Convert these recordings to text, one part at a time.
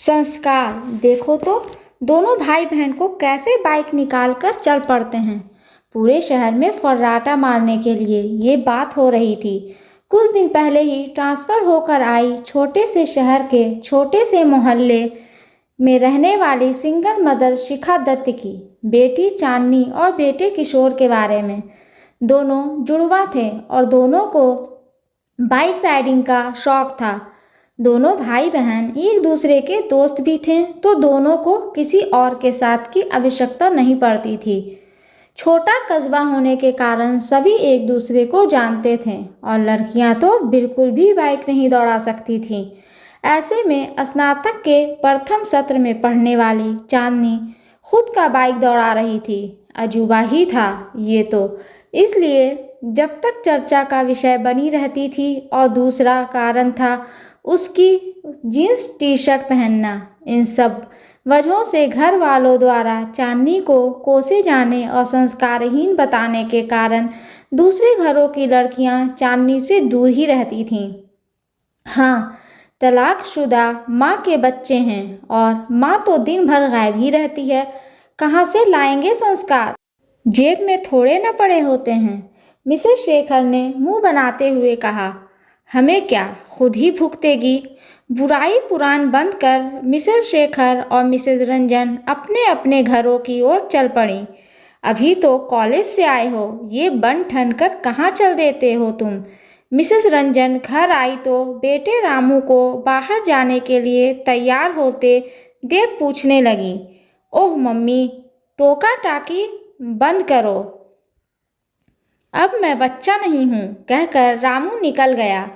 संस्कार देखो तो दोनों भाई बहन को कैसे बाइक निकाल कर चल पड़ते हैं। पूरे शहर में फर्राटा मारने के लिए ये बात हो रही थी। कुछ दिन पहले ही ट्रांसफर होकर आई छोटे से शहर के छोटे से मोहल्ले में रहने वाली सिंगल मदर शिखा दत्त की बेटी चांदनी और बेटे किशोर के बारे में। दोनों जुड़वा थे और दोनों को बाइक राइडिंग का शौक था। दोनों भाई बहन एक दूसरे के दोस्त भी थे, तो दोनों को किसी और के साथ की आवश्यकता नहीं पड़ती थी। छोटा कस्बा होने के कारण सभी एक दूसरे को जानते थे और लड़कियां तो बिल्कुल भी बाइक नहीं दौड़ा सकती थीं। ऐसे में स्नातक के प्रथम सत्र में पढ़ने वाली चांदनी खुद का बाइक दौड़ा रही थी। अजूबा ही था ये तो, इसलिए जब तक चर्चा का विषय बनी रहती थी। और दूसरा कारण था उसकी जीन्स टी शर्ट पहनना। इन सब वजहों से घर वालों द्वारा चांदनी को कोसे जाने और संस्कारहीन बताने के कारण दूसरे घरों की लड़कियां चांदनी से दूर ही रहती थीं। हाँ, तलाकशुदा माँ के बच्चे हैं और माँ तो दिन भर गायब ही रहती है। कहाँ से लाएंगे संस्कार, जेब में थोड़े न पड़े होते हैं। मिसेस शेखर ने मुंह बनाते हुए कहा। हमें क्या, खुद ही भुगतेगी। बुराई पुराण बंद कर मिसेस शेखर और मिसेस रंजन अपने अपने घरों की ओर चल पड़ी। अभी तो कॉलेज से आए हो, ये बन ठन कर कहाँ चल देते हो तुम। मिसेस रंजन घर आई तो बेटे रामू को बाहर जाने के लिए तैयार होते देख पूछने लगी। ओह मम्मी, टोका टाकी बंद करो, अब मैं बच्चा नहीं हूँ, कहकर रामू निकल गया।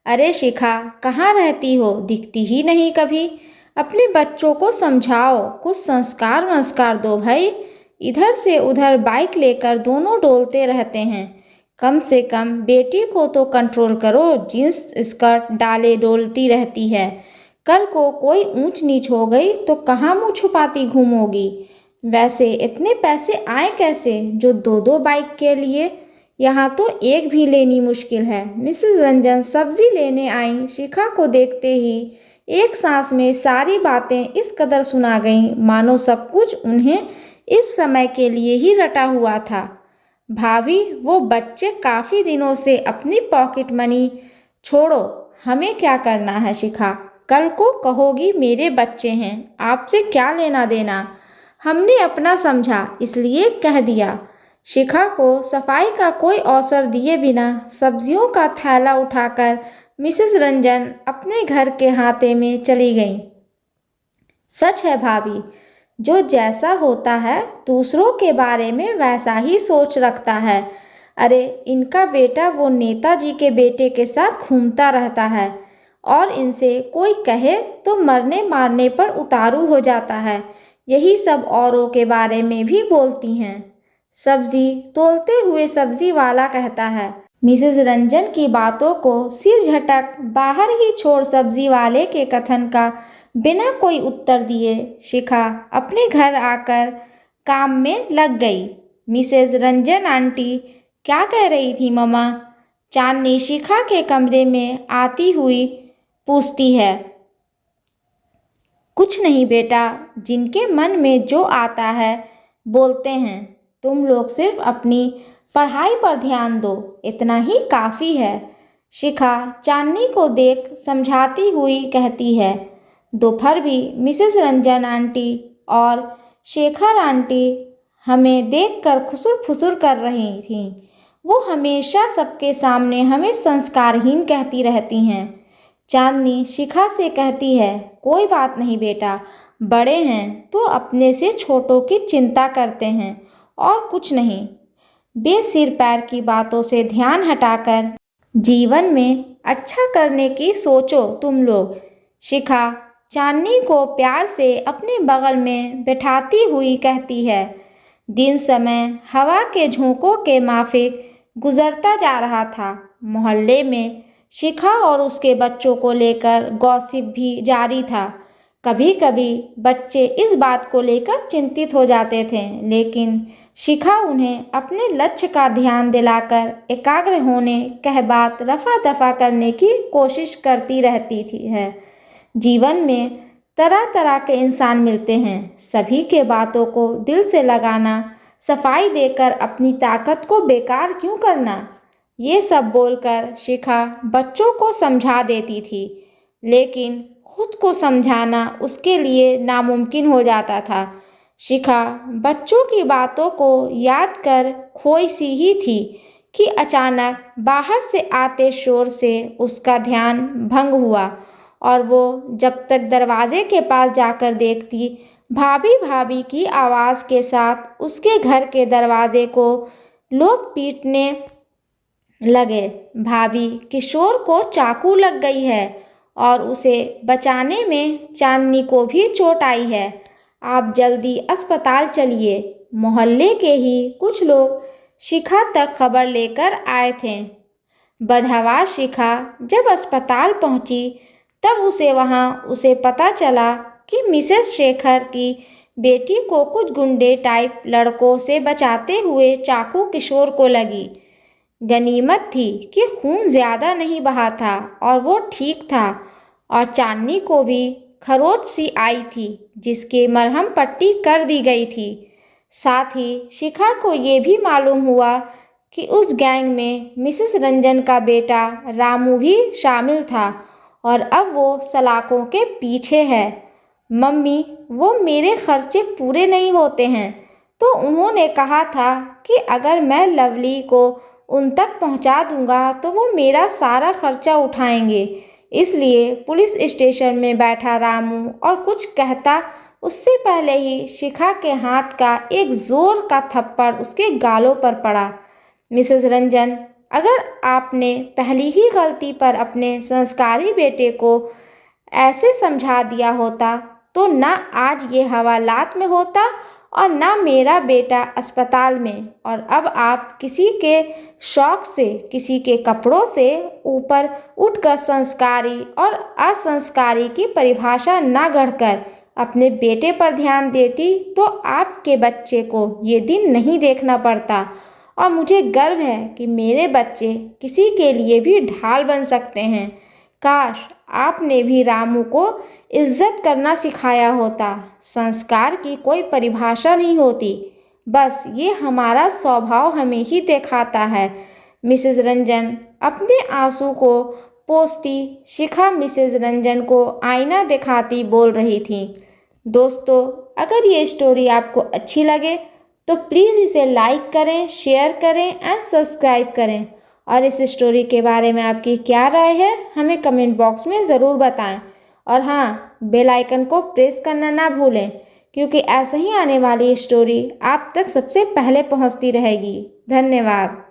अरे शिखा, कहाँ रहती हो, दिखती ही नहीं कभी। अपने बच्चों को समझाओ, कुछ संस्कार वंस्कार दो भाई। इधर से उधर बाइक लेकर दोनों डोलते रहते हैं। कम से कम बेटी को तो कंट्रोल करो, जींस स्कर्ट डाले डोलती रहती है। कल को कोई ऊंच नीच हो गई तो कहाँ मुँह छुपाती घूमोगी। वैसे इतने पैसे आए कैसे जो दो दो बाइक के लिए, यहाँ तो एक भी लेनी मुश्किल है। मिसेस रंजन सब्जी लेने आई शिखा को देखते ही एक सांस में सारी बातें इस कदर सुना गईं मानो सब कुछ उन्हें इस समय के लिए ही रटा हुआ था। भाभी, वो बच्चे काफ़ी दिनों से अपनी पॉकेट मनी छोड़ो, हमें क्या करना है शिखा। कल को कहोगी मेरे बच्चे हैं, आपसे क्या लेना देना। हमने अपना समझा इसलिए कह दिया। शिखा को सफाई का कोई अवसर दिए बिना सब्जियों का थैला उठाकर मिसेस रंजन अपने घर के हाथे में चली गईं। सच है भाभी, जो जैसा होता है दूसरों के बारे में वैसा ही सोच रखता है। अरे इनका बेटा वो नेताजी के बेटे के साथ घूमता रहता है और इनसे कोई कहे तो मरने मारने पर उतारू हो जाता है। यही सब औरों के बारे में भी बोलती हैं। सब्जी तोलते हुए सब्जी वाला कहता है। मिसेस रंजन की बातों को सिर झटक बाहर ही छोड़ सब्जी वाले के कथन का बिना कोई उत्तर दिए शिखा अपने घर आकर काम में लग गई। मिसेस रंजन आंटी क्या कह रही थी मम्मा, चांदनी शिखा के कमरे में आती हुई पूछती है। कुछ नहीं बेटा, जिनके मन में जो आता है बोलते हैं। तुम लोग सिर्फ अपनी पढ़ाई पर ध्यान दो, इतना ही काफ़ी है। शिखा चांदनी को देख समझाती हुई कहती है। दोपहर भी मिसेस रंजन आंटी और शेखर आंटी हमें देखकर खुसुर फुसुर कर रही थीं। वो हमेशा सबके सामने हमें संस्कारहीन कहती रहती हैं। चांदनी शिखा से कहती है, कोई बात नहीं बेटा, बड़े हैं तो अपने से छोटों की चिंता करते हैं और कुछ नहीं। बेसिर पैर की बातों से ध्यान हटाकर जीवन में अच्छा करने की सोचो तुम लोग। शिखा चांदनी को प्यार से अपने बगल में बैठाती हुई कहती है। दिन समय हवा के झोंकों के माफिक गुजरता जा रहा था। मोहल्ले में शिखा और उसके बच्चों को लेकर गॉसिप भी जारी था। कभी कभी बच्चे इस बात को लेकर चिंतित हो जाते थे, लेकिन शिखा उन्हें अपने लक्ष्य का ध्यान दिलाकर एकाग्र होने कह बात रफा दफा करने की कोशिश करती रहती थी। जीवन में तरह तरह के इंसान मिलते हैं। सभी के बातों को दिल से लगाना, सफाई देकर अपनी ताकत को बेकार क्यों करना। ये सब बोलकर शिखा बच्चों को समझा देती थी, लेकिन खुद को समझाना उसके लिए नामुमकिन हो जाता था। शिखा बच्चों की बातों को याद कर खोई सी ही थी कि अचानक बाहर से आते शोर से उसका ध्यान भंग हुआ और वो जब तक दरवाजे के पास जाकर देखती, भाभी भाभी की आवाज़ के साथ उसके घर के दरवाजे को लोग पीटने लगे। भाभी किशोर को चाकू लग गई है और उसे बचाने में चांदनी को भी चोट आई है। आप जल्दी अस्पताल चलिए। मोहल्ले के ही कुछ लोग शिखा तक खबर लेकर आए थे। बदहवास शिखा जब अस्पताल पहुंची तब उसे पता चला कि मिसेस शेखर की बेटी को कुछ गुंडे टाइप लड़कों से बचाते हुए चाकू किशोर को लगी। गनीमत थी कि खून ज़्यादा नहीं बहा था और वो ठीक था, और चांदनी को भी खरोच सी आई थी जिसके मरहम पट्टी कर दी गई थी। साथ ही शिखा को ये भी मालूम हुआ कि उस गैंग में मिसेस रंजन का बेटा रामू भी शामिल था और अब वो सलाखों के पीछे है। मम्मी, वो मेरे खर्चे पूरे नहीं होते हैं, तो उन्होंने कहा था कि अगर मैं लवली को उन तक पहुंचा दूंगा तो वो मेरा सारा खर्चा उठाएंगे। इसलिए पुलिस स्टेशन में बैठा रामू और कुछ कहता उससे पहले ही शिखा के हाथ का एक जोर का थप्पड़ उसके गालों पर पड़ा। मिसेस रंजन, अगर आपने पहली ही गलती पर अपने संस्कारी बेटे को ऐसे समझा दिया होता तो ना आज ये हवालात में होता और ना मेरा बेटा अस्पताल में। और अब आप किसी के शौक से, किसी के कपड़ों से ऊपर उठकर संस्कारी और असंस्कारी की परिभाषा ना गढ़कर अपने बेटे पर ध्यान देती तो आपके बच्चे को ये दिन नहीं देखना पड़ता। और मुझे गर्व है कि मेरे बच्चे किसी के लिए भी ढाल बन सकते हैं। काश आपने भी रामू को इज्जत करना सिखाया होता। संस्कार की कोई परिभाषा नहीं होती, बस ये हमारा स्वभाव हमें ही दिखाता है। मिसेस रंजन अपने आंसू को पोंछती शिखा मिसेस रंजन को आईना दिखाती बोल रही थी। दोस्तों, अगर ये स्टोरी आपको अच्छी लगे तो प्लीज़ इसे लाइक करें, शेयर करें एंड सब्सक्राइब करें। और इस स्टोरी के बारे में आपकी क्या राय है हमें कमेंट बॉक्स में ज़रूर बताएं। और हाँ, बेल आइकन को प्रेस करना ना भूलें, क्योंकि ऐसे ही आने वाली स्टोरी आप तक सबसे पहले पहुंचती रहेगी। धन्यवाद।